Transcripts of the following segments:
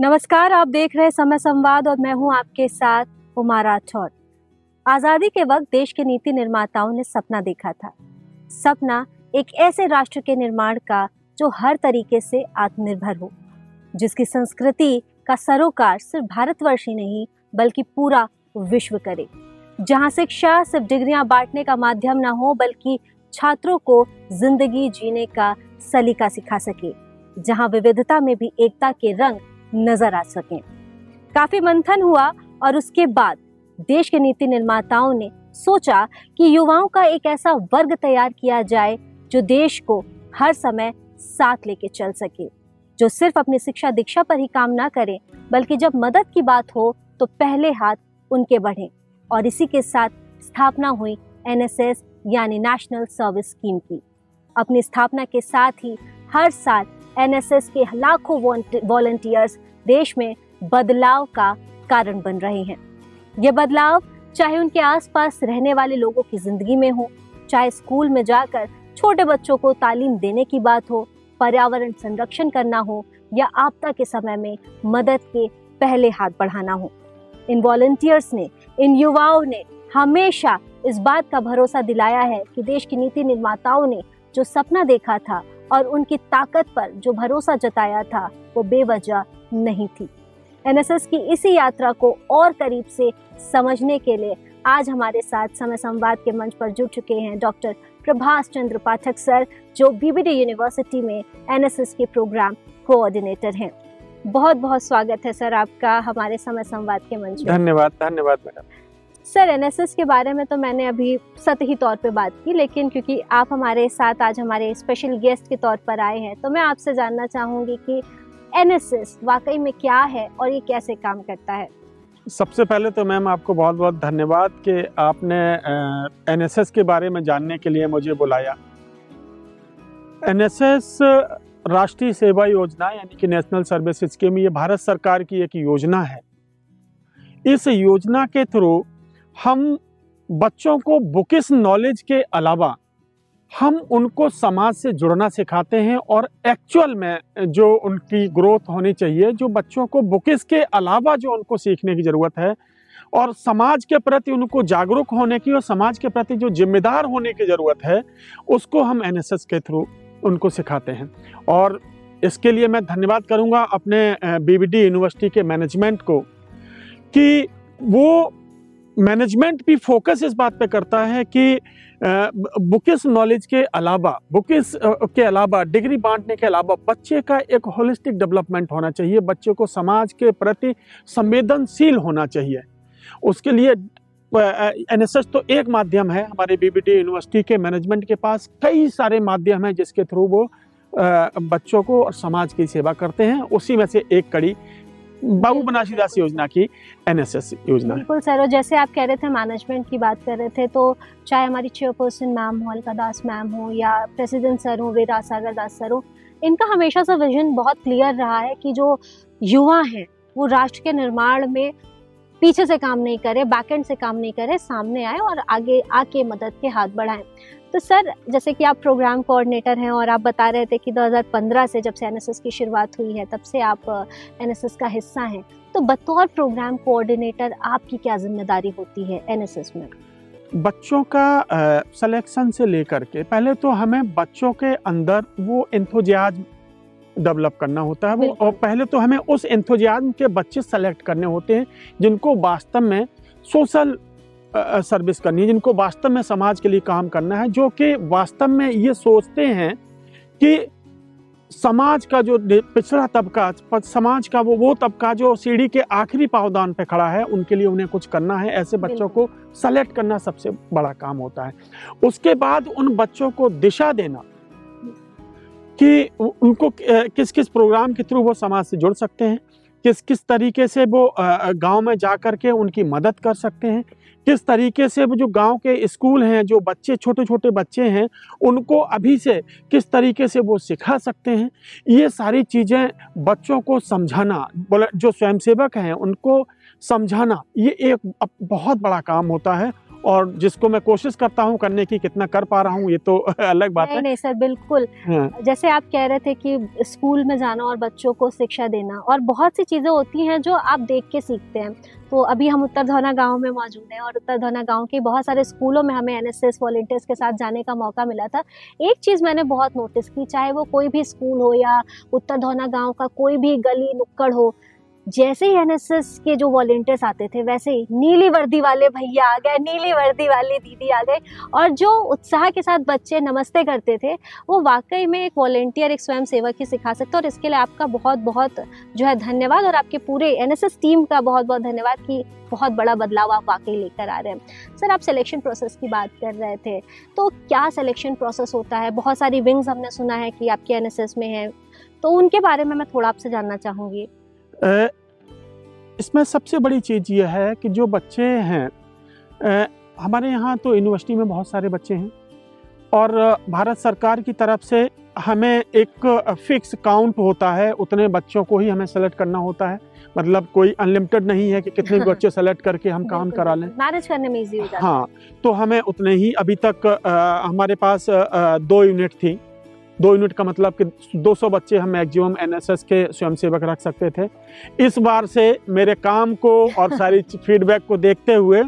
नमस्कार, आप देख रहे हैं समय संवाद और मैं हूं आपके साथ उमा राठौर। आजादी के वक्त देश के नीति निर्माताओं ने सपना देखा था। सपना एक ऐसे राष्ट्र के निर्माण का जो हर तरीके से आत्मनिर्भर हो, जिसकी संस्कृति का सरोकार सिर्फ भारतवर्ष ही नहीं बल्कि पूरा विश्व करे, जहां शिक्षा सिर्फ डिग्रियां बांटने का माध्यम ना हो बल्कि छात्रों को जिंदगी जीने का सलीका सिखा सके, जहां विविधता में भी एकता के रंग नजर आ सकें। काफी मंथन हुआ और उसके बाद देश के नीति निर्माताओं ने सोचा कि युवाओं का एक ऐसा वर्ग तैयार किया जाए जो देश को हर समय साथ लेके चल सके, जो सिर्फ अपनी शिक्षा दीक्षा पर ही काम ना करे बल्कि जब मदद की बात हो तो पहले हाथ उनके बढ़े। और इसी के साथ स्थापना हुई एनएसएस यानी नेशनल सर्विस स्कीम की। अपनी स्थापना के साथ ही हर साल एनएसएस के लाखों वॉलंटियर्स देश में बदलाव का कारण बन रहे हैं। ये बदलाव चाहे उनके आसपास रहने वाले लोगों की जिंदगी में हो, चाहे स्कूल में जाकर छोटे बच्चों को तालीम देने की बात हो, पर्यावरण संरक्षण करना हो या आपदा के समय में मदद के पहले हाथ बढ़ाना हो। इन वॉलंटियर्स ने, इन युवाओं ने हमेशा इस बात का भरोसा दिलाया है कि देश की नीति निर्माताओं ने जो सपना देखा था और उनकी ताकत पर जो भरोसा जताया था वो बेवजह नहीं थी। एनएसएस की इसी यात्रा को और करीब से समझने के लिए आज हमारे साथ समय संवाद के मंच पर जुड़ चुके हैं डॉक्टर प्रभाष चंद्र पाठक सर, जो बीबीडी यूनिवर्सिटी में एनएसएस के प्रोग्राम कोऑर्डिनेटर हैं। बहुत बहुत स्वागत है सर आपका हमारे समय संवाद के मंच पर। धन्यवाद मैडम। सर, एनएसएस के बारे में तो मैंने अभी सतही तौर पे बात की, लेकिन क्योंकि आप हमारे साथ आज हमारे स्पेशल गेस्ट के तौर पर आए हैं तो मैं आपसे जानना चाहूंगी कि एनएसएस वाकई में क्या है और ये कैसे काम करता है। सबसे पहले तो मैम आपको बहुत बहुत धन्यवाद कि आपने एनएसएस के बारे में जानने के लिए मुझे बुलाया। एनएसएस राष्ट्रीय सेवा योजना यानी कि नेशनल सर्विस स्कीम, ये भारत सरकार की एक योजना है। इस योजना के थ्रू हम बच्चों को बुकिश नॉलेज के अलावा हम उनको समाज से जुड़ना सिखाते हैं और एक्चुअल में जो उनकी ग्रोथ होनी चाहिए, जो बच्चों को बुकिश के अलावा जो उनको सीखने की ज़रूरत है और समाज के प्रति उनको जागरूक होने की और समाज के प्रति जो जिम्मेदार होने की ज़रूरत है, उसको हम एनएसएस के थ्रू उनको सिखाते हैं। और इसके लिए मैं धन्यवाद करूँगा अपने बीबीडी यूनिवर्सिटी के मैनेजमेंट को कि वो मैनेजमेंट भी फोकस इस बात पे करता है कि बुकिश नॉलेज के अलावा, बुकिश के अलावा, डिग्री बांटने के अलावा बच्चे का एक होलिस्टिक डेवलपमेंट होना चाहिए, बच्चे को समाज के प्रति संवेदनशील होना चाहिए। उसके लिए एनएसएस तो एक माध्यम है। हमारे बीबीडी यूनिवर्सिटी के मैनेजमेंट के पास कई सारे माध्यम हैं जिसके थ्रू वो बच्चों को और समाज की सेवा करते हैं। उसी में से एक कड़ी बाबू बनारसीदास योजना की एनएसएस योजना। बिल्कुल सर, और जैसे आप कह रहे थे मैनेजमेंट की बात कर रहे थे, तो चाहे हमारी चेयरपर्सन मैम हो, अलका दास मैम हो या प्रेसिडेंट सर हो, विराज सागर दास सर हो, इनका हमेशा से विजन बहुत क्लियर रहा है कि जो युवा हैं वो राष्ट्र के निर्माण में पीछे से काम नहीं करे, बैकएंड से काम नहीं करे, सामने आए और आगे आके मदद के हाथ बढ़ाएं। तो सर, जैसे कि आप प्रोग्राम कोऑर्डिनेटर हैं और आप बता रहे थे कि 2015 से जब से एनएसएस की शुरुआत हुई है तब से आप एनएसएस का हिस्सा हैं, तो बतौर प्रोग्राम कोऑर्डिनेटर आपकी क्या जिम्मेदारी होती है एनएसएस में? बच्चों का सिलेक्शन से लेकर के पहले तो हमें बच्चों के अंदर वो एंथुजियाज्म डेवलप करना होता है। वो और पहले तो हमें उस एंथुजियाज्म के बच्चे सेलेक्ट करने होते हैं जिनको वास्तव में सोशल सर्विस करनी है, जिनको वास्तव में समाज के लिए काम करना है, जो कि वास्तव में ये सोचते हैं कि समाज का जो पिछड़ा तबका, समाज का वो तबका जो सीढ़ी के आखिरी पावदान पे खड़ा है, उनके लिए उन्हें कुछ करना है। ऐसे बच्चों को सेलेक्ट करना सबसे बड़ा काम होता है। उसके बाद उन बच्चों को दिशा देना कि उनको किस किस प्रोग्राम के थ्रू वो समाज से जुड़ सकते हैं, किस किस तरीके से वो गांव में जा कर के उनकी मदद कर सकते हैं, किस तरीके से वो जो गांव के स्कूल हैं, जो बच्चे छोटे छोटे बच्चे हैं, उनको अभी से किस तरीके से वो सिखा सकते हैं। ये सारी चीज़ें बच्चों को समझाना, जो स्वयंसेवक हैं उनको समझाना, ये एक बहुत बड़ा काम होता है। और जिसको मैं कोशिश करता हूँ करने की, कितना कर पा रहा हूँ ये तो अलग बात है। नहीं सर, बिल्कुल। हाँ। जैसे आप कह रहे थे कि स्कूल में जाना और बच्चों को शिक्षा देना, और बहुत सी चीज़ें होती हैं जो आप देख के सीखते हैं। तो अभी हम उत्तर धौना गांव में मौजूद हैं और उत्तर धौना गांव के बहुत सारे स्कूलों में हमें एनएसएस वॉलंटियर्स के साथ जाने का मौका मिला था। एक चीज़ मैंने बहुत नोटिस की, चाहे वो कोई भी स्कूल हो या उत्तर धौना गांव का कोई भी गली नुक्कड़ हो, जैसे ही एनएसएस के जो वॉलंटियर्स आते थे वैसे ही नीली वर्दी वाले भैया आ गए, नीली वर्दी वाली दीदी आ गए, और जो उत्साह के साथ बच्चे नमस्ते करते थे वो वाकई में एक वॉलंटियर, एक स्वयं सेवक ही सिखा सकता है। और इसके लिए आपका बहुत बहुत जो है धन्यवाद, और आपके पूरे एनएसएस टीम का बहुत बहुत धन्यवाद कि बहुत बड़ा बदलाव आप वाकई लेकर आ रहे हैं। सर, आप सिलेक्शन प्रोसेस की बात कर रहे थे, तो क्या सिलेक्शन प्रोसेस होता है? बहुत सारी विंग्स हमने सुना है कि आपके एनएसएस में है, तो उनके बारे में मैं थोड़ा आपसे जानना चाहूँगी। इसमें सबसे बड़ी चीज़ ये है कि जो बच्चे हैं, हमारे यहाँ तो यूनिवर्सिटी में बहुत सारे बच्चे हैं और भारत सरकार की तरफ से हमें एक फिक्स काउंट होता है, उतने बच्चों को ही हमें सेलेक्ट करना होता है। मतलब कोई अनलिमिटेड नहीं है कि कितने भी बच्चे सेलेक्ट करके हम काम करा लें। मैनेज करने में इजी हो जाता है। हाँ, तो हमें उतने ही, अभी तक हमारे पास 2 यूनिट थी। 2 यूनिट का मतलब कि 200 बच्चे हम मैक्सिमम एनएसएस के स्वयंसेवक रख सकते थे। इस बार से मेरे काम को और सारी फीडबैक को देखते हुए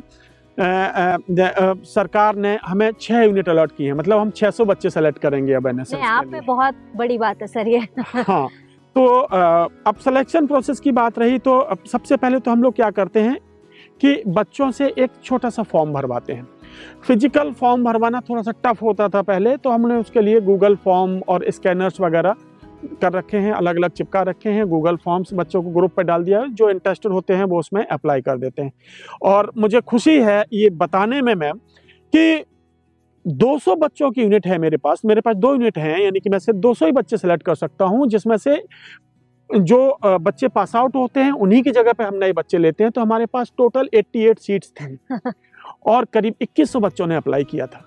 सरकार ने हमें 6 यूनिट अलॉट की है। मतलब हम 600 बच्चे सेलेक्ट करेंगे अब एनएसएस के आप लिए। में बहुत बड़ी बात है सर ये। हाँ, तो अब सिलेक्शन प्रोसेस की बात रही तो अब सबसे पहले तो हम लोग क्या करते हैं कि बच्चों से एक छोटा सा फॉर्म भरवाते हैं। फिजिकल फॉर्म भरवाना थोड़ा सा टफ होता था पहले, तो हमने उसके लिए गूगल फॉर्म और स्कैनर्स वगैरह कर रखे हैं, अलग अलग चिपका रखे हैं। गूगल फॉर्म्स बच्चों को ग्रुप पे डाल दिया है, जो इंटरेस्टेड होते हैं वो उसमें अप्लाई कर देते हैं। और मुझे खुशी है ये बताने में मैम कि 200 बच्चों की यूनिट है मेरे पास 2 यूनिट हैं, यानी कि मैं सिर्फ 200 ही बच्चे सेलेक्ट कर सकता हूँ, जिसमें से जो बच्चे पास आउट होते हैं उन्हीं की जगह पे हम नए बच्चे लेते हैं। तो हमारे पास टोटल 88 सीट्स थी और करीब 2100 बच्चों ने अप्लाई किया था।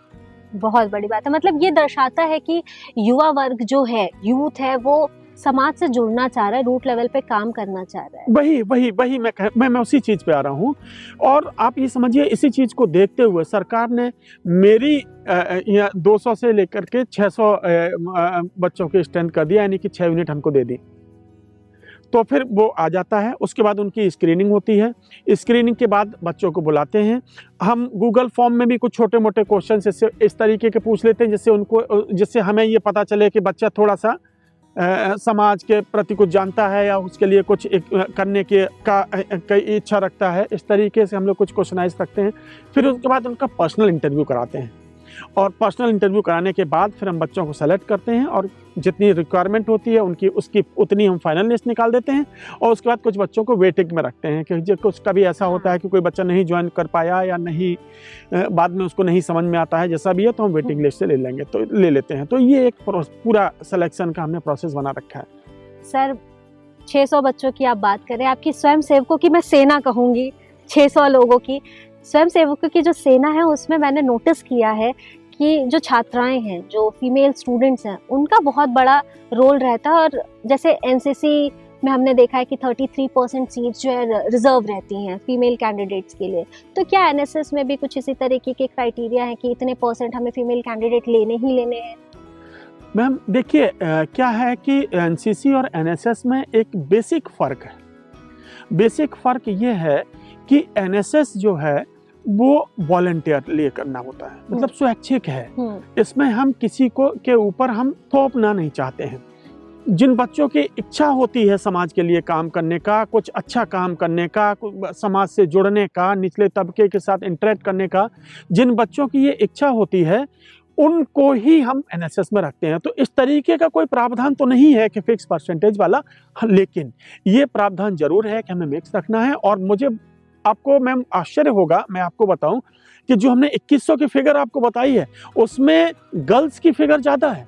बहुत बड़ी बात है। मतलब ये दर्शाता है कि युवा वर्ग जो है, यूथ है, वो समाज से जुड़ना चाह रहा है, रूट लेवल पे काम करना चाह रहा है। वही मैं उसी चीज पे आ रहा हूँ। और आप ये समझिए, इसी चीज को देखते हुए सरकार ने मेरी 200 से लेकर के 600 बच्चों की स्ट्रेंथ कर दिया, यानी कि 6 यूनिट हमको दे दी। तो फिर वो आ जाता है, उसके बाद उनकी स्क्रीनिंग होती है। स्क्रीनिंग के बाद बच्चों को बुलाते हैं। हम गूगल फॉर्म में भी कुछ छोटे मोटे क्वेश्चन इस तरीके के पूछ लेते हैं जिससे हमें ये पता चले कि बच्चा थोड़ा सा समाज के प्रति कुछ जानता है या उसके लिए कुछ करने की इच्छा रखता है। इस तरीके से हम लोग कुछ क्वेश्चनाइज रखते हैं। फिर उसके बाद उनका पर्सनल इंटरव्यू कराते हैं और पर्सनल इंटरव्यू कराने के बाद फिर हम बच्चों को सेलेक्ट करते हैं और जितनी रिक्वायरमेंट होती है उसकी उतनी हम फाइनल लिस्ट निकाल देते हैं। और उसके बाद कुछ बच्चों को वेटिंग में रखते हैं कि कुछ कभी ऐसा होता है कि कोई बच्चा नहीं ज्वाइन कर पाया या नहीं, बाद में उसको नहीं समझ में आता है, जैसा भी है, तो हम वेटिंग लिस्ट से ले लेते हैं। तो ये एक पूरा सिलेक्शन का हमने प्रोसेस बना रखा है। सर, 600 बच्चों की आप बात करें, आपकी स्वयं सेवकों की मैं सेना कहूँगी, 600 लोगों की स्वयं सेवकों की जो सेना है, उसमें मैंने नोटिस किया है कि जो छात्राएं हैं, जो फीमेल स्टूडेंट्स हैं, उनका बहुत बड़ा रोल रहता है। और जैसे एनसीसी में हमने देखा है कि 33% सीट्स जो है रिजर्व रहती हैं फीमेल कैंडिडेट्स के लिए। तो क्या एनएसएस में भी कुछ इसी तरीके के क्राइटेरिया है कि इतने % हमें फीमेल कैंडिडेट लेने ही लेने हैं? मैम देखिए, क्या है कि एनसीसी और एनएसएस में एक बेसिक फ़र्क है। बेसिक फ़र्क ये है कि एनएसएस जो है वो वॉलंटियर लिए करना होता है, मतलब स्वैच्छिक है। इसमें हम किसी को के ऊपर हम थोपना नहीं चाहते हैं। जिन बच्चों की इच्छा होती है समाज के लिए काम करने का, कुछ अच्छा काम करने का, समाज से जुड़ने का, निचले तबके के साथ इंटरेक्ट करने का, जिन बच्चों की ये इच्छा होती है उनको ही हम एनएसएस में रखते हैं। तो इस तरीके का कोई प्रावधान तो नहीं है कि फिक्स परसेंटेज वाला, लेकिन ये प्रावधान जरूर है कि हमें मिक्स रखना है। और मुझे आपको मैम आश्चर्य होगा, मैं आपको बताऊं कि जो हमने 2100 की फिगर आपको बताई है उसमें गर्ल्स की फिगर ज्यादा है।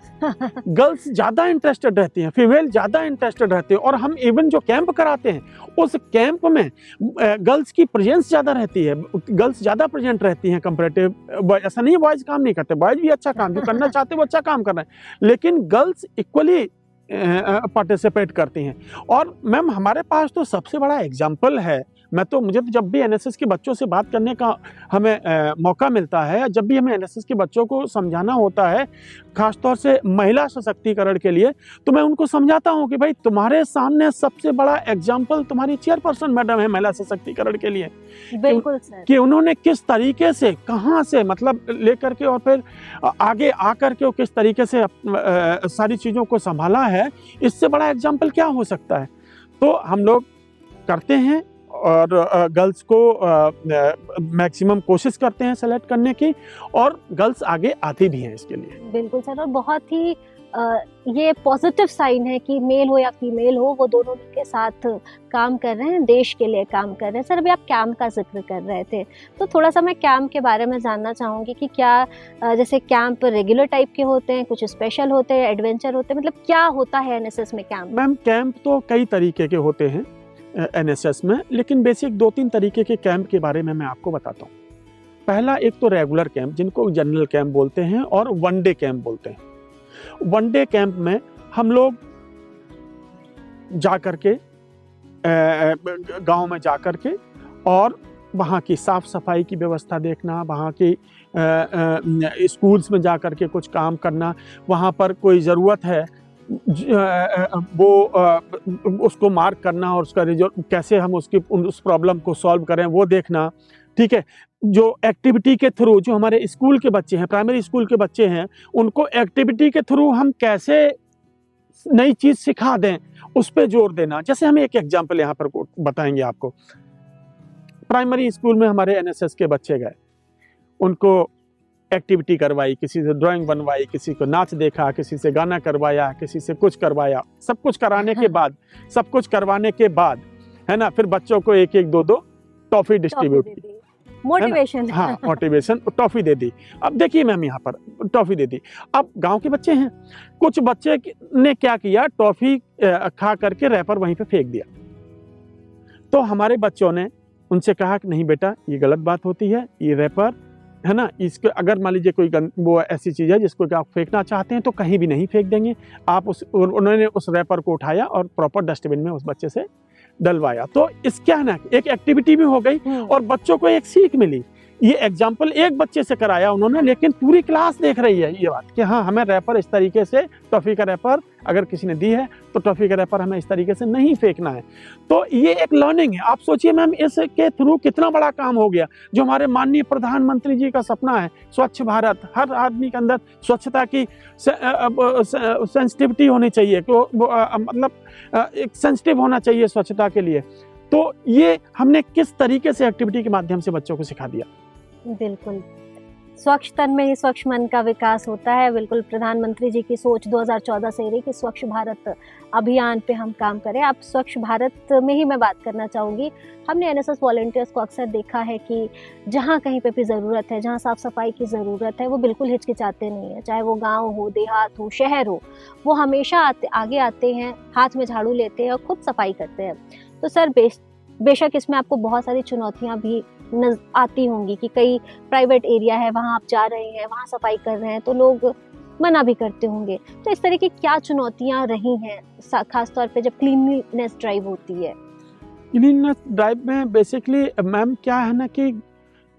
गर्ल्स ज्यादा इंटरेस्टेड रहती हैं, फीमेल ज्यादा इंटरेस्टेड रहती है। और हम इवन जो कैंप कराते हैं उस कैंप में गर्ल्स की प्रेजेंस ज्यादा रहती है, गर्ल्स ज्यादा प्रेजेंट रहती हैं कंपैरेटिव। ऐसा नहीं है बॉयज काम नहीं करते, बॉयज भी अच्छा काम जो करना चाहते हैं वो अच्छा काम कर रहे हैं, लेकिन गर्ल्स इक्वली पार्टिसिपेट करती हैं। और मैम हमारे पास तो सबसे बड़ा एग्जाम्पल है मैं तो मुझे तो जब भी एनएसएस के बच्चों से बात करने का हमें मौका मिलता है, जब भी हमें एनएसएस के बच्चों को समझाना होता है, खासतौर से महिला सशक्तिकरण के लिए, तो मैं उनको समझाता हूँ कि भाई तुम्हारे सामने सबसे बड़ा एग्जाम्पल तुम्हारी चेयरपर्सन मैडम है महिला सशक्तिकरण के लिए। बिल्कुल सर। कि उन्होंने किस तरीके से, कहाँ से मतलब लेकर के और फिर आगे आकर के वो किस तरीके से सारी चीज़ों को संभाला है, इससे बड़ा एग्जाम्पल क्या हो सकता है। तो हम लोग करते हैं और गर्ल्स को मैक्सिमम कोशिश करते हैं सेलेक्ट करने की, और गर्ल्स आगे आती भी हैं इसके लिए। बिल्कुल सर, और बहुत ही ये पॉजिटिव साइन है कि मेल हो या फीमेल हो, वो दोनों के साथ काम कर रहे हैं, देश के लिए काम कर रहे हैं। सर अभी आप कैंप का जिक्र कर रहे थे, तो थोड़ा सा मैं कैंप के बारे में जानना चाहूँगी कि क्या जैसे कैंप रेगुलर टाइप के होते हैं, कुछ स्पेशल होते हैं, एडवेंचर होते हैं, मतलब क्या होता है एनएसएस में कैंप? मैम कैंप तो कई तरीके के होते हैं एनएसएस में, लेकिन बेसिक 2-3 तरीके के कैंप के बारे में मैं आपको बताता हूँ। पहला एक तो रेगुलर कैंप, जिनको जनरल कैंप बोलते हैं, और वन डे कैंप बोलते हैं। वन डे कैंप में हम लोग जा कर के गांव में जा कर के और वहाँ की साफ सफाई की व्यवस्था देखना, वहाँ की स्कूल्स में जा कर के कुछ काम करना, वहाँ पर कोई ज़रूरत है वो उसको मार्क करना और उसका रिजल्ट कैसे हम उस प्रॉब्लम को सॉल्व करें वो देखना। ठीक है, जो एक्टिविटी के थ्रू जो हमारे स्कूल के बच्चे हैं, प्राइमरी स्कूल के बच्चे हैं, उनको एक्टिविटी के थ्रू हम कैसे नई चीज़ सिखा दें उस पर जोर देना। जैसे हम एक एग्जांपल यहाँ पर बताएंगे आपको। प्राइमरी स्कूल में हमारे एनएसएस के बच्चे गए, उनको एक्टिविटी करवाई, किसी से ड्राइंग बनवाई, किसी को नाच देखा, किसी से गाना करवाया, किसी से कुछ करवाया। सब कुछ कराने के बाद, सब कुछ करवाने के बाद है ना, फिर बच्चों को 1-1, 2-2 टॉफी डिस्ट्रीब्यूट की, मोटिवेशन। हाँ मोटिवेशन, टॉफी दे दी। अब देखिए मैम यहाँ पर टॉफी दे दी। अब गांव के बच्चे हैं, कुछ बच्चे ने क्या किया, टॉफी खा करके रैपर वहीं पे फेंक दिया। तो हमारे बच्चों ने उनसे कहा कि नहीं बेटा ये गलत बात होती है, ये रैपर है ना, इसको अगर मान लीजिए कोई वो ऐसी चीज़ है जिसको कि आप फेंकना चाहते हैं तो कहीं भी नहीं फेंक देंगे आप। उन्होंने उस रैपर को उठाया और प्रॉपर डस्टबिन में उस बच्चे से डलवाया। तो इस क्या है ना, एक एक्टिविटी भी हो गई और बच्चों को एक सीख मिली। ये एग्जाम्पल एक बच्चे से कराया उन्होंने, लेकिन पूरी क्लास देख रही है ये बात कि हाँ हमें रैपर इस तरीके से, टॉफी का रैपर अगर किसी ने दी है तो टॉफी का रैपर हमें इस तरीके से नहीं फेंकना है। तो ये एक लर्निंग है। आप सोचिए मैम इसके थ्रू कितना बड़ा काम हो गया। जो हमारे माननीय प्रधानमंत्री जी का सपना है स्वच्छ भारत, हर आदमी के अंदर स्वच्छता की सेंसिटिविटी होनी चाहिए, तो मतलब एक सेंसिटिव होना चाहिए स्वच्छता के लिए। तो ये हमने किस तरीके से एक्टिविटी के माध्यम से बच्चों को सिखा दिया। बिल्कुल, स्वच्छ तन में ही स्वच्छ मन का विकास होता है। बिल्कुल प्रधानमंत्री जी की सोच 2014 से रही कि स्वच्छ भारत अभियान पे हम काम करें। आप स्वच्छ भारत में ही मैं बात करना चाहूँगी। हमने एनएसएस वॉलंटियर्स को अक्सर देखा है कि जहाँ कहीं पे भी ज़रूरत है, जहाँ साफ़ सफाई की ज़रूरत है, वो बिल्कुल हिचकिचाते नहीं है। चाहे वो गाँव हो, देहात हो, शहर हो, वो हमेशा आगे आते हैं, हाथ में झाड़ू लेते हैं और खुद सफाई करते हैं। तो सर बेशक इसमें आपको बहुत सारी चुनौतियाँ भी आती होंगी कि कई प्राइवेट एरिया है, वहाँ आप जा रहे हैं, वहाँ सफाई कर रहे हैं, तो लोग मना भी करते होंगे। तो इस तरह की क्या चुनौतियाँ रही हैं खासतौर पे जब क्लीनलीनेस ड्राइव होती है? क्लीननेस ड्राइव में बेसिकली मैम क्या है ना कि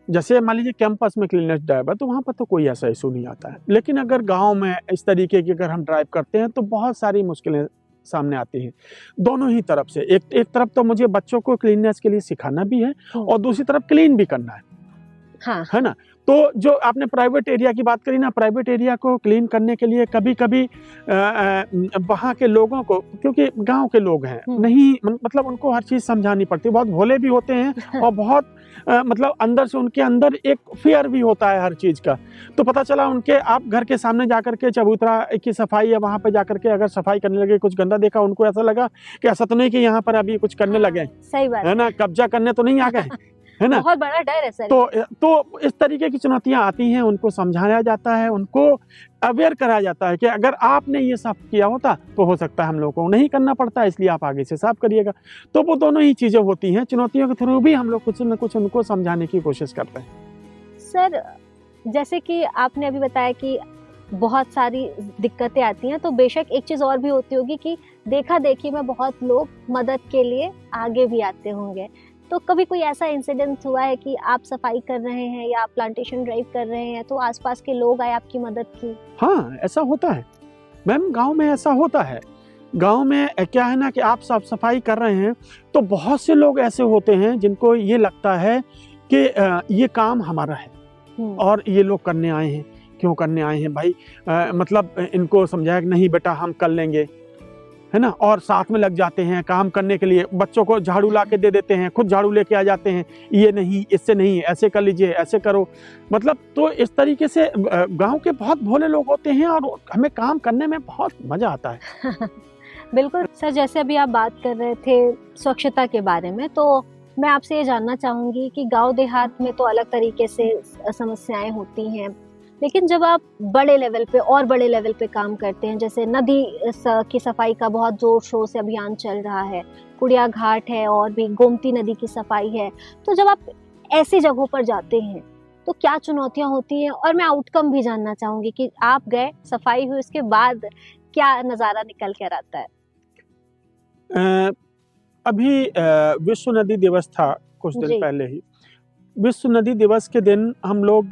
जैसे मान लीजिए कैंपस में क्लीननेस ड्राइव है तो वहाँ पर तो कोई ऐसा इशू नहीं आता है, लेकिन अगर गाँव में इस तरीके की अगर हम ड्राइव करते हैं तो बहुत सारी मुश्किलें सामने आती हैं दोनों ही तरफ से। एक तरफ तो मुझे बच्चों को क्लीननेस के लिए सिखाना भी है और दूसरी तरफ क्लीन भी करना है। हाँ। है ना। तो जो आपने प्राइवेट एरिया की बात करी ना, प्राइवेट एरिया को क्लीन करने के लिए कभी कभी वहाँ के लोगों को, क्योंकि गांव के लोग हैं नहीं, मतलब उनको हर चीज़ समझानी पड़ती है। बहुत भोले भी होते हैं और बहुत मतलब अंदर से उनके अंदर एक फियर भी होता है हर चीज़ का। तो पता चला उनके, आप घर के सामने जाकर के चबूतरा की सफाई है, वहाँ पे जाकर के अगर सफाई करने लगे, कुछ गंदा देखा, उनको ऐसा लगा कि ऐसा तो नहीं कि यहाँ पर अभी कुछ करने लगे, सही बात है ना, कब्जा करने तो नहीं आ गए, है ना। बहुत बड़ा डर है सर। तो इस तरीके की चुनौतियां आती हैं, उनको समझाया जाता है, उनको अवेयर कराया जाता है कि अगर आपने ये साफ किया होता तो हो सकता है हम लोगों को नहीं करना पड़ता, इसलिए आप आगे से साफ करिएगा। तो वो दोनों ही चीज़ें होती हैं। चुनौतियों के थ्रू भी हम लोग कुछ न कुछ उनको समझाने की कोशिश करते हैं। सर जैसे कि आपने अभी बताया कि बहुत सारी दिक्कतें आती हैं, तो बेशक एक चीज़ और भी होती होगी कि देखा देखी में बहुत लोग मदद के लिए आगे भी आते होंगे। तो कभी कोई ऐसा इंसिडेंट हुआ है कि आप सफाई कर रहे हैं या आप प्लांटेशन ड्राइव कर रहे हैं तो आसपास के लोग आए आपकी मदद की? हाँ, ऐसा होता है मैम, गांव में ऐसा होता है। गांव में क्या है ना कि आप साफ सफाई कर रहे हैं तो बहुत से लोग ऐसे होते हैं जिनको ये लगता है कि ये काम हमारा है और ये लोग करने आए हैं। क्यों करने आए हैं भाई? मतलब इनको समझाया कि नहीं बेटा हम कर लेंगे, है ना, और साथ में लग जाते हैं काम करने के लिए। बच्चों को झाड़ू ला के दे देते हैं, खुद झाड़ू लेके आ जाते हैं, ये नहीं इससे नहीं, ऐसे कर लीजिए, ऐसे करो। मतलब तो इस तरीके से गांव के बहुत भोले लोग होते हैं और हमें काम करने में बहुत मजा आता है। बिल्कुल सर, जैसे अभी आप बात कर रहे थे स्वच्छता के बारे में, तो मैं आपसे ये जानना चाहूँगी कि गांव देहात में तो अलग तरीके से समस्याएं होती हैं, लेकिन जब आप बड़े लेवल पे और बड़े लेवल पे काम करते हैं, जैसे नदी की सफाई का बहुत जोर शोर से अभियान चल रहा है, कुड़िया घाट है और भी गोमती नदी की सफाई है, तो जब आप ऐसी जगहों पर जाते हैं तो क्या चुनौतियां होती हैं? और मैं आउटकम भी जानना चाहूँगी कि आप गए, सफाई हुई, उसके बाद क्या नज़ारा निकल कर आता है? अभी विश्व नदी दिवस था कुछ दिन पहले ही। विश्व नदी दिवस के दिन हम लोग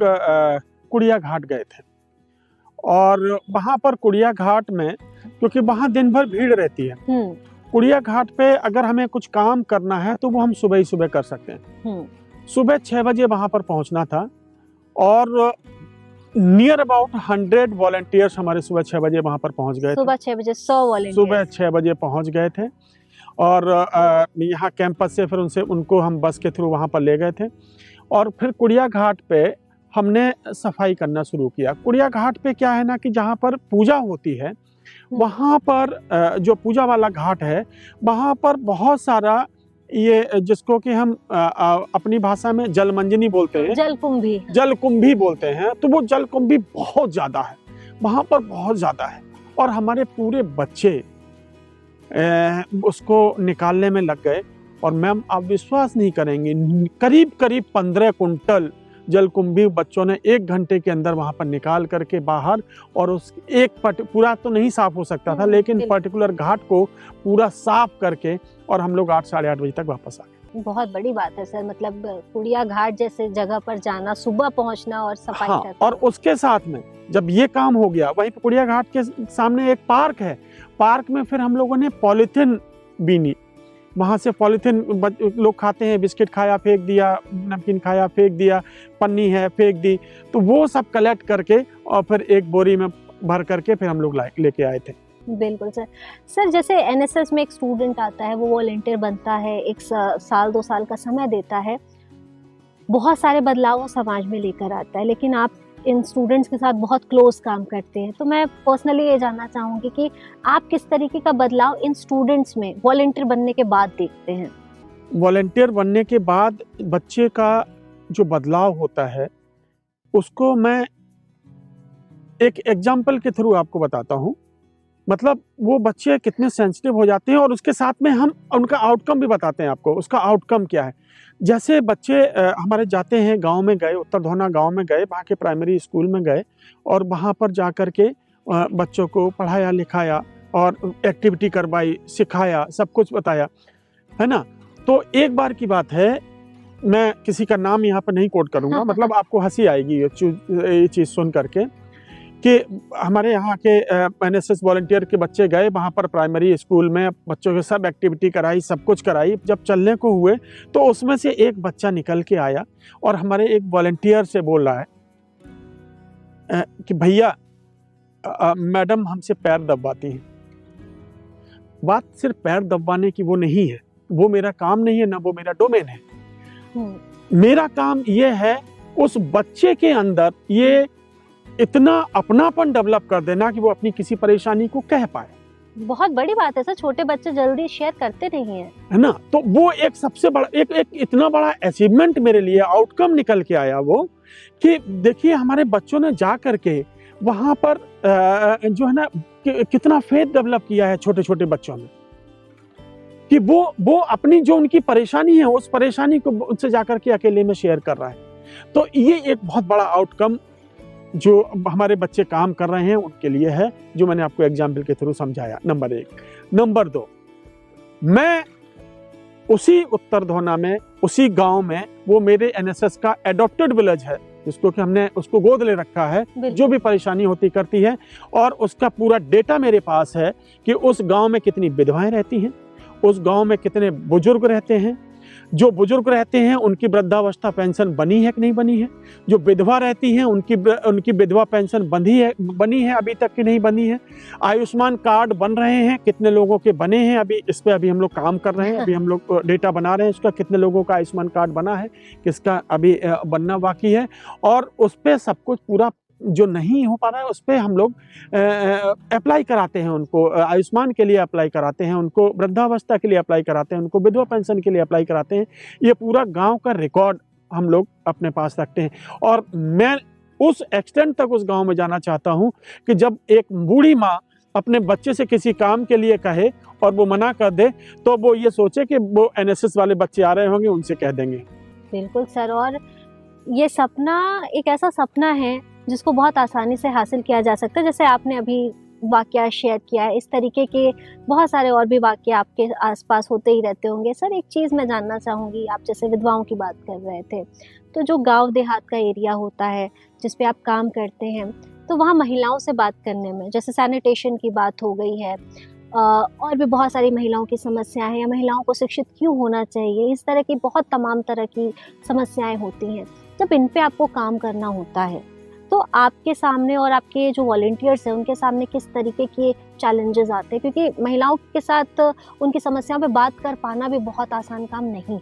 कुड़िया घाट गए थे और वहाँ पर कुड़िया घाट में, क्योंकि वहाँ दिन भर भीड़ रहती है, कुड़िया घाट पे अगर हमें कुछ काम करना है तो वो हम सुबह ही सुबह कर सकते हैं। सुबह 6 बजे वहाँ पर पहुँचना था और नियर अबाउट 100 वॉलंटियर्स हमारे सुबह 6 बजे वहाँ पर पहुँच गए। सुबह 6 बजे 100 वॉलंटियर्स सुबह 6 बजे पहुँच गए थे और यहाँ कैंपस से फिर उनको हम बस के थ्रू वहाँ पर ले गए थे और फिर कुड़िया घाट पे हमने सफाई करना शुरू किया। कुड़िया घाट पे क्या है ना कि जहाँ पर पूजा होती है वहाँ पर जो पूजा वाला घाट है वहाँ पर बहुत सारा ये जिसको कि हम अपनी भाषा में जलमंजनी बोलते हैं, जलकुंभी बोलते हैं, तो वो जलकुंभी बहुत ज़्यादा है वहाँ पर, बहुत ज़्यादा है। और हमारे पूरे बच्चे उसको निकालने में लग गए और मैम आप विश्वास नहीं करेंगे, करीब करीब 15 कुंटल जलकुंभी बच्चों ने 1 घंटे के अंदर वहाँ पर निकाल करके बाहर, और उस पूरा तो नहीं साफ हो सकता था लेकिन पर्टिकुलर घाट को पूरा साफ करके और हम लोग 8 साढ़े 8 बजे तक वापस आ गए। बहुत बड़ी बात है सर, मतलब कुड़िया घाट जैसे जगह पर जाना, सुबह पहुँचना और सफाई करना। और उसके साथ में जब ये काम हो गया, वहीं पे कुड़िया घाट के सामने एक पार्क है, पार्क में फिर हम लोगों ने पॉलीथिन बीनी, वहाँ से पॉलीथिन लोग खाते हैं, बिस्किट खाया फेंक दिया, नमकीन खाया फेंक दिया, पन्नी है फेंक दी, तो वो सब कलेक्ट करके और फिर एक बोरी में भर करके फिर हम लोग लेके आए थे। बिल्कुल सर। सर जैसे एनएसएस में एक स्टूडेंट आता है, वो वॉलंटियर बनता है, 1 साल 2 साल का समय देता है, बहुत सारे बदलाव समाज में लेकर आता है, लेकिन आप इन स्टूडेंट्स के साथ बहुत क्लोज काम करते हैं, तो मैं पर्सनली ये जानना चाहूँगी कि आप किस तरीके का बदलाव इन स्टूडेंट्स में वॉलंटियर बनने के बाद देखते हैं? वॉलंटियर बनने के बाद बच्चे का जो बदलाव होता है उसको मैं एक एग्जाम्पल के थ्रू आपको बताता हूँ। मतलब वो बच्चे कितने सेंसिटिव हो जाते हैं और उसके साथ में हम उनका आउटकम भी बताते हैं आपको, उसका आउटकम क्या है। जैसे बच्चे हमारे जाते हैं, गांव में गए, उत्तर धोना गांव में गए, वहाँ के प्राइमरी स्कूल में गए और वहाँ पर जा कर के बच्चों को पढ़ाया लिखाया और एक्टिविटी करवाई, सिखाया, सब कुछ बताया, है ना। तो एक बार की बात है, मैं किसी का नाम यहाँ पर नहीं कोट करूँगा, मतलब आपको हंसी आएगी ये चीज़ सुन करके, कि हमारे यहाँ के एनएसएस वॉलंटियर के बच्चे गए वहाँ पर प्राइमरी स्कूल में, बच्चों के सब एक्टिविटी कराई, सब कुछ कराई। जब चलने को हुए तो उसमें से एक बच्चा निकल के आया और हमारे एक वॉलंटियर से बोल रहा है कि भैया मैडम हमसे पैर दबाती हैं। बात सिर्फ पैर दबाने की वो नहीं है, वो मेरा काम नहीं है, ना वो मेरा डोमेन है। मेरा काम ये है उस बच्चे के अंदर ये इतना अपनापन डेवलप कर देना कि वो अपनी किसी परेशानी को कह पाए। बहुत बड़ी बात है सर, छोटे बच्चे जल्दी शेयर करते नहीं हैं, है ना। तो वो एक सबसे बड़ा एक इतना बड़ा अचीवमेंट मेरे लिए आउटकम निकल के आया वो, कि देखिए हमारे बच्चों ने जा करके वहाँ पर जो है ना कितना फेथ डेवलप किया है छोटे छोटे बच्चों में, कि वो अपनी जो उनकी परेशानी है उस परेशानी को उनसे जाकर के अकेले में शेयर कर रहा है। तो ये एक बहुत बड़ा आउटकम जो हमारे बच्चे काम कर रहे हैं उनके लिए है, जो मैंने आपको एग्जाम्पल के थ्रू समझाया, नंबर 1। नंबर 2, मैं उसी उत्तर धोना में, उसी गांव में वो मेरे एनएसएस का एडॉप्टेड विलेज है, जिसको कि हमने उसको गोद ले रखा है, जो भी परेशानी होती करती है, और उसका पूरा डेटा मेरे पास है कि उस गांव में कितनी विधवाएं रहती हैं, उस गांव में कितने बुजुर्ग रहते हैं, जो बुजुर्ग रहते हैं उनकी वृद्धावस्था पेंशन बनी है कि नहीं बनी है, जो विधवा रहती हैं उनकी विधवा पेंशन बनी है अभी तक कि नहीं बनी है, आयुष्मान कार्ड बन रहे हैं, कितने लोगों के बने हैं, अभी इस पे अभी हम लोग काम कर रहे हैं, अभी हम लोग डेटा बना रहे हैं उसका, कितने लोगों का आयुष्मान कार्ड बना है, किसका अभी बनना बाकी है, और उस पर सब कुछ पूरा जो नहीं हो पा रहा है उस पर हम लोग अप्लाई कराते हैं, उनको आयुष्मान के लिए अप्लाई कराते हैं, उनको वृद्धावस्था के लिए अप्लाई कराते हैं, उनको विधवा पेंशन के लिए अप्लाई कराते हैं। ये पूरा गांव का रिकॉर्ड हम लोग अपने पास रखते हैं, और मैं उस एक्सटेंट तक उस गांव में जाना चाहता हूं कि जब एक बूढ़ी माँ अपने बच्चे से किसी काम के लिए कहे और वो मना कर दे, तो वो ये सोचे कि वो एनएसएस वाले बच्चे आ रहे होंगे, उनसे कह देंगे। बिल्कुल सर, और ये सपना एक ऐसा सपना है जिसको बहुत आसानी से हासिल किया जा सकता है। जैसे आपने अभी वाकया शेयर किया है, इस तरीके के बहुत सारे और भी वाकये आपके आसपास होते ही रहते होंगे। सर, एक चीज़ मैं जानना चाहूँगी, आप जैसे विधवाओं की बात कर रहे थे, तो जो गांव देहात का एरिया होता है जिस पे आप काम करते हैं, तो वहाँ महिलाओं से बात करने में, जैसे सैनिटेशन की बात हो गई है, और भी बहुत सारी महिलाओं की समस्याएं हैं, या महिलाओं को शिक्षित क्यों होना चाहिए, इस तरह की बहुत तमाम तरह की समस्याएं होती हैं। जब इन पे आपको काम करना होता है तो आपके सामने और आपके जो वॉलंटियर्स हैं उनके सामने किस तरीके के चैलेंजेस आते हैं, क्योंकि महिलाओं के साथ उनकी समस्याओं पे बात कर पाना भी बहुत आसान काम नहीं।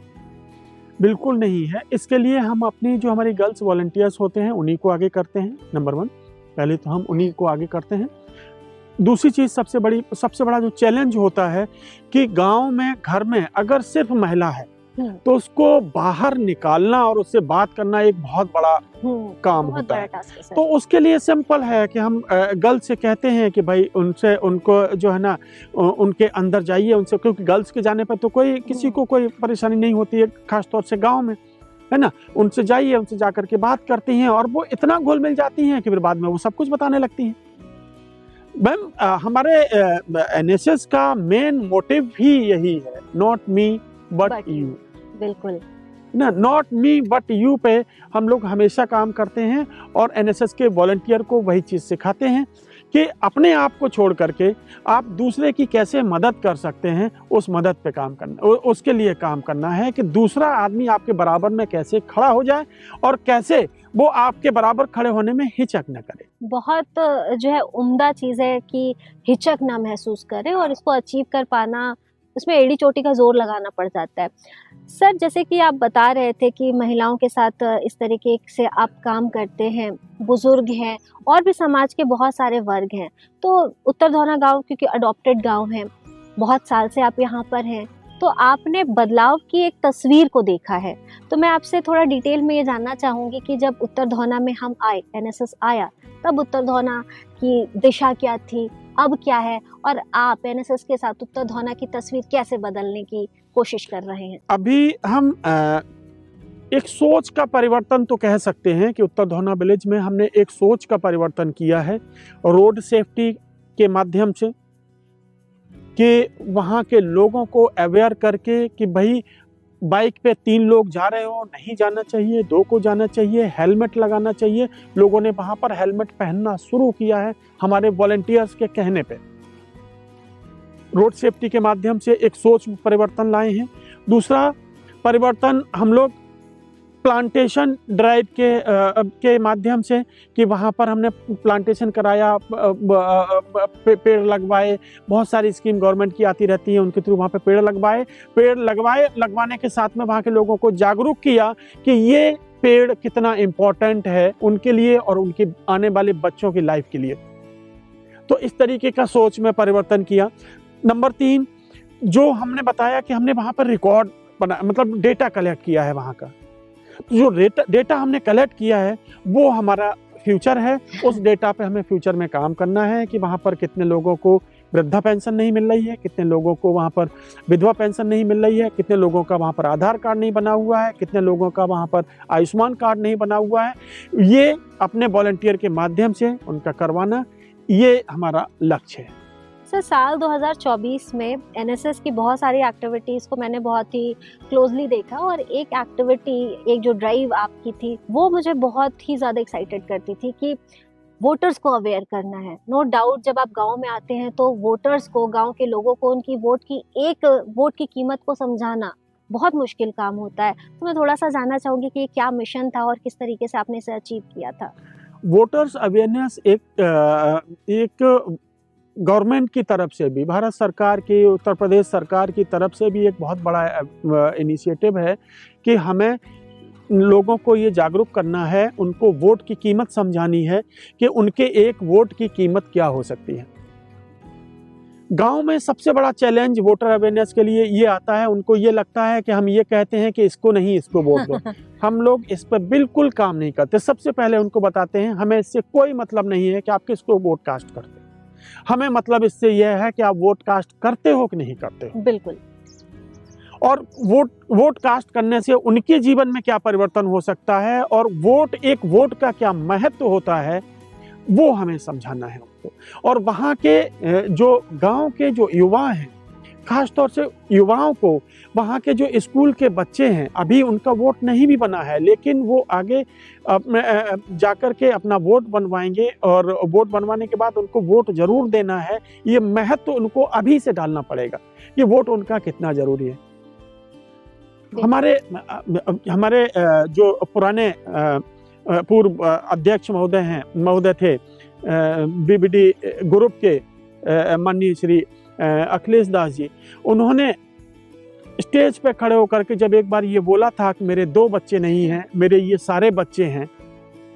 बिल्कुल नहीं है। इसके लिए हम अपनी जो हमारी गर्ल्स वॉलंटियर्स होते हैं उन्हीं को आगे करते हैं। नंबर 1, पहले तो हम उन्हीं को आगे करते हैं। दूसरी चीज़, सबसे बड़ा जो चैलेंज होता है कि गांव में, घर में अगर सिर्फ महिला है तो उसको बाहर निकालना और उससे बात करना एक बहुत बड़ा काम होता है। तो उसके लिए सिंपल है कि हम गर्ल्स से कहते हैं कि भाई उनको जो है ना, उनके अंदर जाइए उनसे, क्योंकि गर्ल्स के जाने पर तो किसी को कोई परेशानी नहीं होती है, खासतौर से गांव में, है ना। उनसे जाइए, उनसे जाकर के बात करती हैं, और वो इतना घुल मिल जाती हैं कि फिर बाद में वो सब कुछ बताने लगती हैं। मैम, हमारे एनएसएस का मेन मोटिव ही यही है, नॉट मी बट यू। बिल्कुल ना, नॉट मी बट यू पे हम लोग हमेशा काम करते हैं, और एनएसएस के वॉलंटियर को वही चीज़ सिखाते हैं कि अपने आप को छोड़ करके आप दूसरे की कैसे मदद कर सकते हैं, उस मदद पे काम करना, उसके लिए काम करना है कि दूसरा आदमी आपके बराबर में कैसे खड़ा हो जाए और कैसे वो आपके बराबर खड़े होने में हिचक न करे। बहुत जो है उम्दा चीज़ है कि हिचक ना महसूस करे, और इसको अचीव कर पाना, उसमें एड़ी चोटी का जोर लगाना पड़ जाता है। सर, जैसे कि आप बता रहे थे कि महिलाओं के साथ इस तरीके से आप काम करते हैं, बुजुर्ग हैं और भी समाज के बहुत सारे वर्ग हैं, तो उत्तर धौना गांव क्योंकि अडॉप्टेड गांव है, बहुत साल से आप यहाँ पर हैं, तो आपने बदलाव की एक तस्वीर को देखा है। तो मैं आपसे थोड़ा डिटेल में ये जानना चाहूँगी कि जब उत्तर धौना में हम आए, एनएसएस आया, तब उत्तर धौना की दिशा क्या थी, अब क्या है, और आप एनएसएस के साथ उत्तर धौना की तस्वीर कैसे बदलने की कोशिश कर रहे हैं? अभी हम एक सोच का परिवर्तन तो कह सकते हैं कि उत्तर धौना विलेज में हमने एक सोच का परिवर्तन किया है, रोड सेफ्टी के माध्यम से, कि वहाँ के लोगों को अवेयर करके कि भाई बाइक पे 3 लोग जा रहे हो, नहीं जाना चाहिए, 2 को जाना चाहिए, हेलमेट लगाना चाहिए। लोगों ने वहाँ पर हेलमेट पहनना शुरू किया है हमारे वॉलंटियर्स के कहने पे। रोड सेफ्टी के माध्यम से एक सोच परिवर्तन लाए हैं। दूसरा परिवर्तन हम लोग प्लांटेशन ड्राइव के माध्यम से, कि वहाँ पर हमने प्लांटेशन कराया, पेड़ लगवाए, बहुत सारी स्कीम गवर्नमेंट की आती रहती है, उनके थ्रू वहाँ पे पेड़ लगवाने के साथ में वहाँ के लोगों को जागरूक किया कि ये पेड़ कितना इम्पोर्टेंट है उनके लिए और उनके आने वाले बच्चों की लाइफ के लिए। तो इस तरीके का सोच में परिवर्तन किया। नंबर 3, जो हमने बताया कि हमने वहाँ पर रिकॉर्ड बना, मतलब डेटा कलेक्ट किया है वहाँ का, जो डेटा हमने कलेक्ट किया है वो हमारा फ्यूचर है। उस डेटा पे हमें फ्यूचर में काम करना है कि वहाँ पर कितने लोगों को वृद्धा पेंशन नहीं मिल रही है, कितने लोगों को वहाँ पर विधवा पेंशन नहीं मिल रही है, कितने लोगों का वहाँ पर आधार कार्ड नहीं बना हुआ है, कितने लोगों का वहाँ पर आयुष्मान कार्ड नहीं बना हुआ है। ये अपने वॉलंटियर के माध्यम से उनका करवाना, ये हमारा लक्ष्य है। सर, साल 2024 में एनएसएस की बहुत सारी एक्टिविटीज़ को मैंने बहुत ही क्लोजली देखा, और एक एक्टिविटी, एक जो ड्राइव आपकी थी, वो मुझे बहुत ही ज़्यादा एक्साइटेड करती थी कि वोटर्स को अवेयर करना है। नो डाउट, जब आप गांव में आते हैं तो वोटर्स को, गांव के लोगों को उनकी वोट की कीमत को समझाना बहुत मुश्किल काम होता है। तो मैं थोड़ा सा जानना चाहूँगी कि ये क्या मिशन था और किस तरीके से आपने इसे अचीव किया था। वोटर्स अवेयरनेस एक गवर्नमेंट की तरफ से भी, भारत सरकार की, उत्तर प्रदेश सरकार की तरफ से भी एक बहुत बड़ा इनिशिएटिव है कि हमें लोगों को ये जागरूक करना है, उनको वोट की कीमत समझानी है कि उनके एक वोट की कीमत क्या हो सकती है। गांव में सबसे बड़ा चैलेंज वोटर अवेयरनेस के लिए ये आता है, उनको ये लगता है कि हम ये कहते हैं कि इसको नहीं, इसको वोट दो। हम लोग इस पर बिल्कुल काम नहीं करते। सबसे पहले उनको बताते हैं हमें इससे कोई मतलब नहीं है कि आप किसको वोट कास्ट करते हो, हमें मतलब इससे यह है कि आप वोट कास्ट करते हो कि नहीं करते हो। बिल्कुल। और वोट कास्ट करने से उनके जीवन में क्या परिवर्तन हो सकता है, और एक वोट का क्या महत्व होता है, वो हमें समझाना है उनको। और वहाँ के जो गांव के जो युवा हैं, खास तौर से युवाओं को, वहाँ के जो स्कूल के बच्चे हैं, अभी उनका वोट नहीं भी बना है, लेकिन वो आगे जाकर के अपना वोट बनवाएंगे, और वोट बनवाने के बाद उनको वोट जरूर देना है। ये महत्व उनको अभी से डालना पड़ेगा कि वोट उनका कितना जरूरी है। हमारे जो पुराने पूर्व अध्यक्ष महोदय थे बीबीडी ग्रुप के माननीय श्री अखिलेश दास जी, उन्होंने स्टेज पे खड़े होकर के जब एक बार ये बोला था कि मेरे 2 बच्चे नहीं हैं, मेरे ये सारे बच्चे हैं,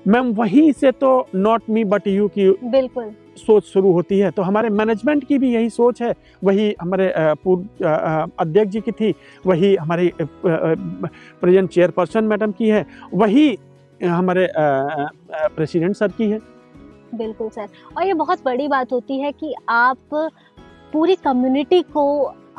मैम वहीं से तो नॉट मी बट यू की बिल्कुल सोच शुरू होती है। तो हमारे मैनेजमेंट की भी यही सोच है, वही हमारे पूर्व अध्यक्ष जी की थी, वही हमारी प्रेजेंट चेयरपर्सन मैडम की है, वही हमारे प्रेसिडेंट सर की है। बिल्कुल सर, और ये बहुत बड़ी बात होती है कि आप पूरी कम्युनिटी को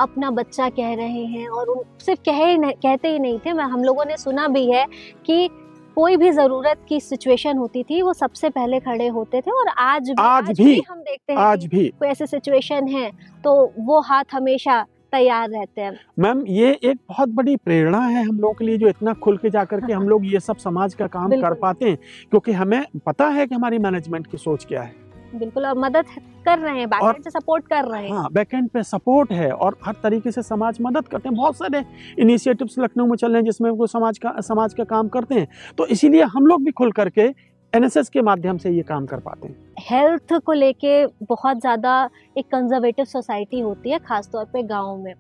अपना बच्चा कह रहे हैं, और उन सिर्फ कहते ही नहीं थे, हम लोगों ने सुना भी है कि कोई भी जरूरत की सिचुएशन होती थी वो सबसे पहले खड़े होते थे। और आज भी हम देखते हैं आज भी कोई ऐसी सिचुएशन है तो वो हाथ हमेशा तैयार रहते हैं। मैम ये एक बहुत बड़ी प्रेरणा है हम लोगों के लिए, जो इतना खुल के जाकर के हम लोग ये सब समाज का काम कर पाते हैं, क्योंकि हमें पता है कि हमारी मैनेजमेंट की सोच क्या है। बिल्कुल, और मदद कर रहे हैं, बैकएंड से सपोर्ट कर रहे हैं। हाँ, बैकएंड पे सपोर्ट है, और हर तरीके से समाज मदद करते हैं। बहुत सारे इनिशिएटिव्स लखनऊ में चल रहे हैं जिसमें वो समाज का काम करते हैं। तो इसीलिए हम लोग भी खुल करके एनएसएस के माध्यम से ये काम कर पाते हैं। हेल्थ को लेके बहुत ज़्यादा एक कंजर्वेटिव सोसाइटी होती है, खासतौर पे गाँव में।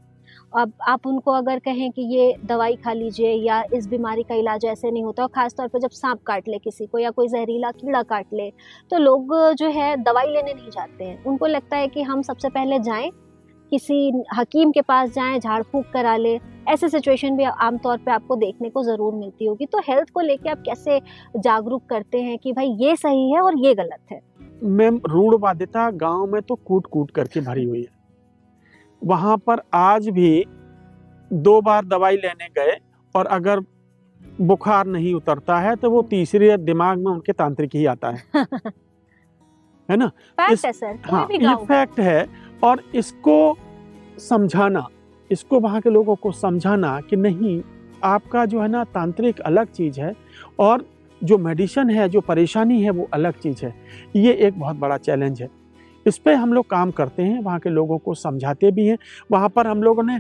अब आप उनको अगर कहें कि ये दवाई खा लीजिए या इस बीमारी का इलाज ऐसे नहीं होता, और ख़ासतौर पे जब सांप काट ले किसी को या कोई जहरीला कीड़ा काट ले, तो लोग जो है दवाई लेने नहीं जाते हैं। उनको लगता है कि हम सबसे पहले जाएं, किसी हकीम के पास जाएं, झाड़ फूंक करा ले। ऐसे सिचुएशन भी आमतौर पे आपको देखने को ज़रूर मिलती होगी। तो हेल्थ को लेके आप कैसे जागरूक करते हैं कि भाई ये सही है और ये गलत है? मैम, रूढ़वादिता गाँव में तो कूट कूट करके भरी हुई है। वहाँ पर आज भी 2 बार दवाई लेने गए, और अगर बुखार नहीं उतरता है तो वो तीसरे दिमाग में उनके तांत्रिक ही आता है। है ना? फैक्ट है सर, हाँ, ये फैक्ट है। और इसको समझाना, इसको वहाँ के लोगों को समझाना कि नहीं, आपका जो है ना तांत्रिक अलग चीज़ है, और जो मेडिसिन है, जो परेशानी है, वो अलग चीज़ है। ये एक बहुत बड़ा चैलेंज है। इस पे हम लोग काम करते हैं, वहाँ के लोगों को समझाते भी हैं। वहाँ पर हम लोगों ने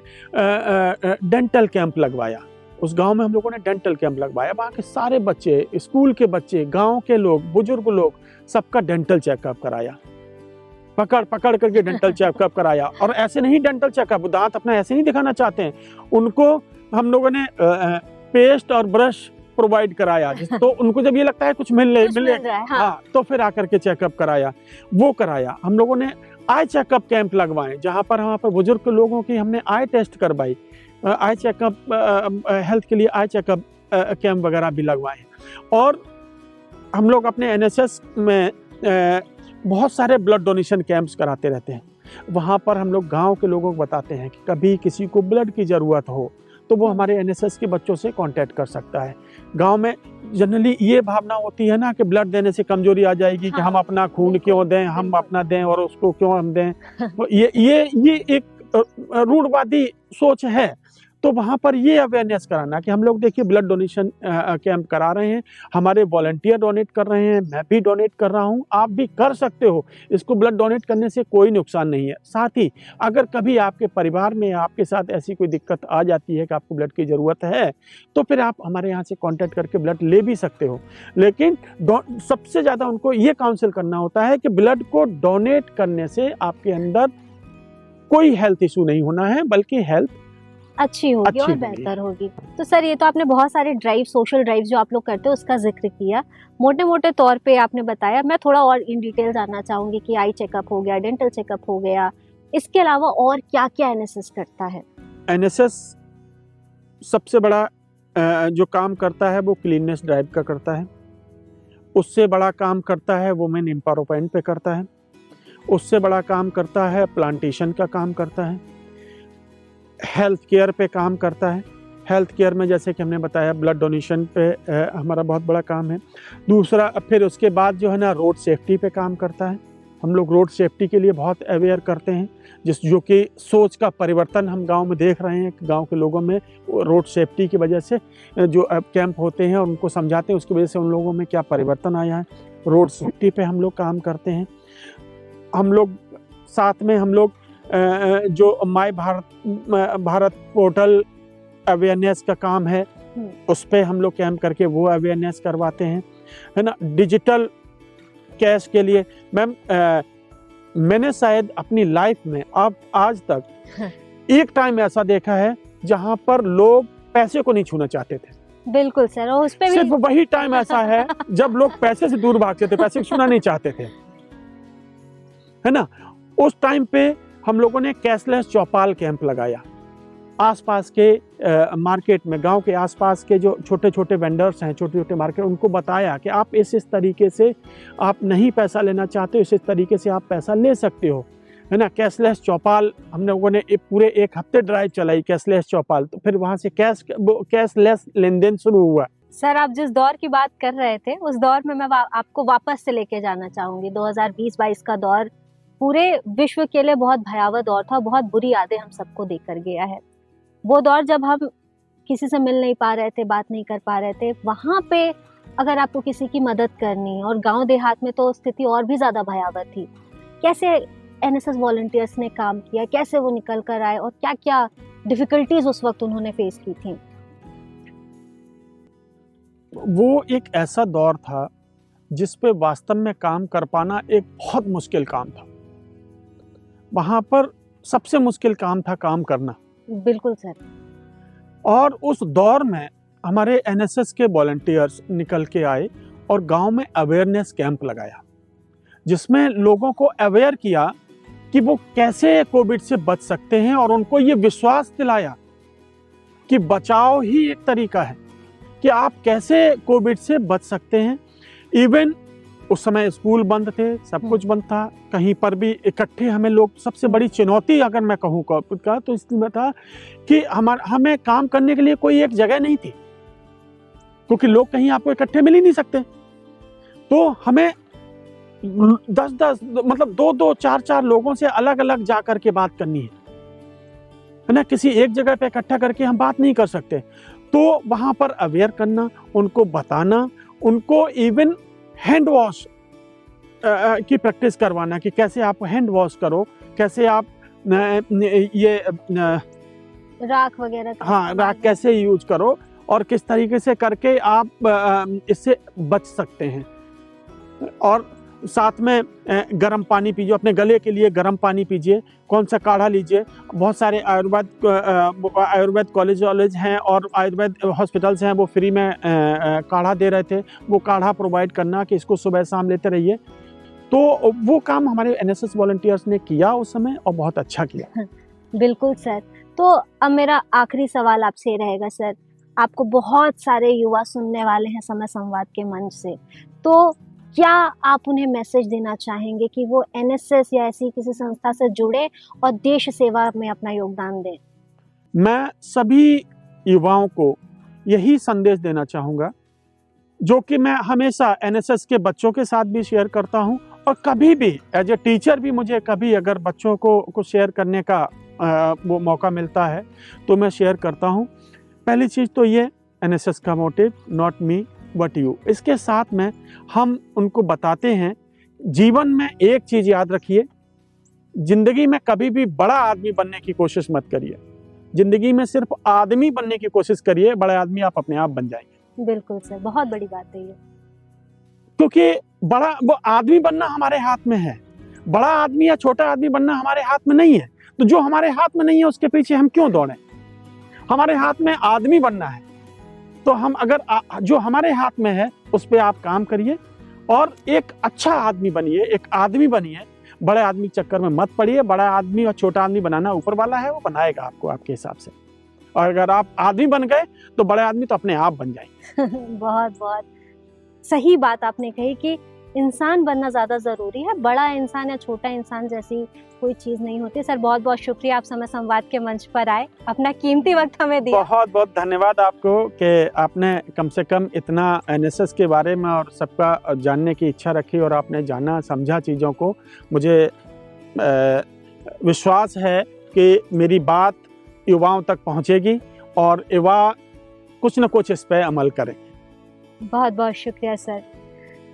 डेंटल कैंप लगवाया। उस गांव में हम लोगों ने डेंटल कैंप लगवाया। वहाँ के सारे बच्चे, स्कूल के बच्चे, गांव के लोग, बुजुर्ग लोग, सबका डेंटल चेकअप कराया। पकड़ करके डेंटल चेकअप कराया। और ऐसे नहीं डेंटल चेकअप, दांत अपना ऐसे नहीं दिखाना चाहते हैं, उनको हम लोगों ने पेस्ट और ब्रश प्रोवाइड कराया। तो उनको जब ये लगता है कुछ मिले हाँ, तो फिर आकर के चेकअप कराया, वो कराया। हम लोगों ने आई चेकअप कैंप लगवाए, जहाँ पर वहाँ पर बुजुर्ग लोगों की हमने आई टेस्ट करवाई, आई चेकअप हेल्थ के लिए आई चेकअप कैंप वगैरह भी लगवाए। और हम लोग अपने एनएसएस में बहुत सारे ब्लड डोनेशन कैंप्स कराते रहते हैं। वहाँ पर हम लोग गाँव के लोगों को बताते हैं कि कभी किसी को ब्लड की ज़रूरत हो तो वो हमारे एनएसएस के बच्चों से कांटेक्ट कर सकता है। गांव में जनरली ये भावना होती है ना कि ब्लड देने से कमजोरी आ जाएगी, कि हम अपना खून क्यों दें, हम अपना दें और उसको क्यों हम दें। तो ये एक रूढ़वादी सोच है। तो वहाँ पर ये अवेयरनेस कराना कि हम लोग देखिए ब्लड डोनेशन कैंप करा रहे हैं, हमारे वॉलंटियर डोनेट कर रहे हैं, मैं भी डोनेट कर रहा हूँ, आप भी कर सकते हो। इसको ब्लड डोनेट करने से कोई नुकसान नहीं है। साथ ही अगर कभी आपके परिवार में आपके साथ ऐसी कोई दिक्कत आ जाती है कि आपको ब्लड की ज़रूरत है, तो फिर आप हमारे यहाँ से कॉन्टैक्ट करके ब्लड ले भी सकते हो। लेकिन सबसे ज़्यादा उनको ये काउंसिल करना होता है कि ब्लड को डोनेट करने से आपके अंदर कोई हेल्थ इशू नहीं होना है, बल्कि हेल्थ अच्छी होगी और बेहतर होगी। तो सर, ये तो आपने बहुत सारे ड्राइव, सोशल ड्राइव जो आप लोग करते हो उसका जिक्र किया, मोटे मोटे तौर पे आपने बताया। मैं थोड़ा और इन डिटेल जानना चाहूंगी कि आई चेकअप हो गया, डेंटल चेकअप हो गया, इसके अलावा और क्या क्या एनएसएस करता है? एनएसएस सबसे बड़ा जो काम करता है वो क्लीननेस ड्राइव का करता है। उससे बड़ा काम करता है वुमेन एम्पावरमेंट पे करता है। उससे बड़ा काम करता है प्लांटेशन का काम करता है। हेल्थ केयर पे काम करता है। हेल्थ केयर में जैसे कि हमने बताया ब्लड डोनेशन पे हमारा बहुत बड़ा काम है। दूसरा फिर उसके बाद जो है ना रोड सेफ्टी पे काम करता है। हम लोग रोड सेफ्टी के लिए बहुत अवेयर करते हैं, जो कि सोच का परिवर्तन हम गांव में देख रहे हैं। गांव के लोगों में रोड सेफ्टी की वजह से जो कैंप होते हैं और उनको समझाते हैं, उसकी वजह से उन लोगों में क्या परिवर्तन आया है। रोड सेफ्टी पे हम लोग काम करते हैं। हम लोग साथ में हम लोग जो माय भारत पोर्टल अवेयरनेस का काम है, उस पे हम लोग कैंप करके वो अवेयरनेस करवाते हैं, है ना। डिजिटल कैश के लिए मैम, मैंने शायद अपनी लाइफ में अब आज तक एक टाइम ऐसा देखा है जहां पर लोग पैसे को नहीं छूना चाहते थे। बिल्कुल सर, और उस पे भी सिर्फ वही टाइम ऐसा है जब लोग पैसे से दूर भागते थे, पैसे को छूना नहीं चाहते थे, है ना। उस टाइम पे हम लोगों ने कैशलेस चौपाल कैंप लगाया। आसपास के मार्केट में, गांव के आसपास के जो छोटे छोटे वेंडर्स हैं, छोटे छोटे मार्केट, उनको बताया कि आप इस तरीके से आप नहीं पैसा लेना चाहते हो, इस तरीके से आप पैसा ले सकते हो, है ना। कैशलेस चौपाल हम लोगों ने पूरे एक हफ्ते ड्राइव चलाई, कैशलेस चौपाल। तो फिर वहाँ से कैशलेस लेन देन शुरू हुआ। सर, आप जिस दौर की बात कर रहे थे उस दौर में मैं आपको वापस से लेके जाना चाहूंगी। 2020-22 का दौर पूरे विश्व के लिए बहुत भयावह दौर था, बहुत बुरी यादें हम सबको देकर गया है। वो दौर जब हम किसी से मिल नहीं पा रहे थे, बात नहीं कर पा रहे थे, वहाँ पे अगर आपको किसी की मदद करनी, और गांव देहात में तो स्थिति और भी ज़्यादा भयावह थी, कैसे एनएसएस वॉलंटियर्स ने काम किया, कैसे वो निकल कर आए और क्या क्या डिफिकल्टीज उस वक्त उन्होंने फेस की थी? वो एक ऐसा दौर था जिस पे वास्तव में काम कर पाना एक बहुत मुश्किल काम था। वहाँ पर सबसे मुश्किल काम था काम करना। बिल्कुल सर। और उस दौर में हमारे एनएसएस के वॉलंटियर्स निकल के आए और गांव में अवेयरनेस कैंप लगाया, जिसमें लोगों को अवेयर किया कि वो कैसे कोविड से बच सकते हैं, और उनको ये विश्वास दिलाया कि बचाव ही एक तरीका है कि आप कैसे कोविड से बच सकते हैं। इवन उस समय स्कूल बंद थे, सब कुछ बंद था, कहीं पर भी इकट्ठे हमें लोग, सबसे बड़ी चुनौती अगर मैं कहूँ कोविड का तो इसमें था कि हमें काम करने के लिए कोई एक जगह नहीं थी, क्योंकि लोग कहीं आपको इकट्ठे मिल ही नहीं सकते। तो हमें 10-10 मतलब 2-2 4-4 लोगों से अलग अलग जा करके बात करनी है ना। किसी एक जगह पे इकट्ठा करके हम बात नहीं कर सकते। तो वहाँ पर अवेयर करना, उनको बताना, उनको इवन हैंड वॉश की प्रैक्टिस करवाना कि कैसे आप हैंड वॉश करो, कैसे आप ये राख वगैरह, हाँ, राख कैसे यूज करो और किस तरीके से करके आप इससे बच सकते हैं। और साथ में गर्म पानी पीजिए, अपने गले के लिए गर्म पानी पीजिए, कौन सा काढ़ा लीजिए। बहुत सारे आयुर्वेद कॉलेज हैं और आयुर्वेद हॉस्पिटल्स हैं, वो फ्री में काढ़ा दे रहे थे। वो काढ़ा प्रोवाइड करना कि इसको सुबह शाम लेते रहिए। तो वो काम हमारे एनएसएस वॉलंटियर्स ने किया उस समय, और बहुत अच्छा किया। बिल्कुल सर। तो अब मेरा आखिरी सवाल आपसे रहेगा सर, आपको बहुत सारे युवा सुनने वाले हैं समय संवाद के मंच से, तो क्या आप उन्हें मैसेज देना चाहेंगे कि वो एनएसएस या ऐसी किसी संस्था से जुड़े और देश सेवा में अपना योगदान दें? मैं सभी युवाओं को यही संदेश देना चाहूँगा, जो कि मैं हमेशा एनएसएस के बच्चों के साथ भी शेयर करता हूँ, और कभी भी एज ए टीचर भी मुझे कभी अगर बच्चों को कुछ शेयर करने का वो मौका मिलता है तो मैं शेयर करता हूँ। पहली चीज़ तो ये, एनएसएस का motive not me but you. इसके साथ में हम उनको बताते हैं, जीवन में एक चीज़ याद रखिए, जिंदगी में कभी भी बड़ा आदमी बनने की कोशिश मत करिए। जिंदगी में सिर्फ आदमी बनने की कोशिश करिए, बड़े आदमी आप अपने आप बन जाएंगे। बिल्कुल सर, बहुत बड़ी बात है ये। क्योंकि बड़ा वो आदमी बनना हमारे हाथ में है, बड़ा आदमी या छोटा आदमी बनना हमारे हाथ में नहीं है। तो जो हमारे हाथ में नहीं है उसके पीछे हम क्यों दौड़ें? हमारे हाथ में आदमी बनना है, तो हम अगर जो हमारे हाथ में है उस पर आप काम करिए और एक अच्छा आदमी बनिए, एक आदमी बनिए। बड़े आदमी चक्कर में मत पड़िए। बड़ा आदमी और छोटा आदमी बनाना ऊपर वाला है, वो बनाएगा आपको आपके हिसाब से। और अगर आप आदमी बन गए तो बड़े आदमी तो अपने आप बन जाएंगे। बहुत बहुत सही बात आपने कही कि इंसान बनना ज़्यादा ज़रूरी है, बड़ा इंसान या छोटा इंसान जैसी कोई चीज़ नहीं होती। सर बहुत बहुत शुक्रिया, आप समय संवाद के मंच पर आए, अपना कीमती वक्त हमें दिया। बहुत बहुत धन्यवाद आपको कि आपने कम से कम इतना एनएसएस के बारे में और सबका जानने की इच्छा रखी और आपने जाना समझा चीज़ों को। मुझे विश्वास है कि मेरी बात युवाओं तक पहुंचेगी और युवा कुछ न कुछ इस पर अमल करेंगे। बहुत बहुत शुक्रिया सर।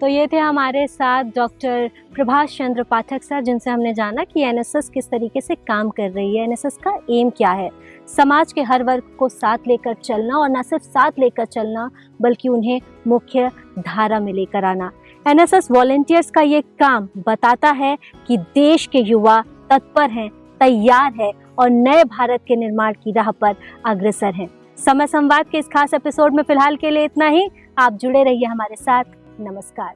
तो ये थे हमारे साथ डॉक्टर प्रभाष चंद्र पाठक सर, जिनसे हमने जाना कि एनएसएस किस तरीके से काम कर रही है, एनएसएस का एम क्या है, समाज के हर वर्ग को साथ लेकर चलना, और न सिर्फ साथ लेकर चलना बल्कि उन्हें मुख्य धारा में लेकर आना। एनएसएस वॉलंटियर्स का ये काम बताता है कि देश के युवा तत्पर हैं, तैयार है और नए भारत के निर्माण की राह पर अग्रसर हैं। समय संवाद के इस खास एपिसोड में फिलहाल के लिए इतना ही। आप जुड़े रहिए हमारे साथ। नमस्कार।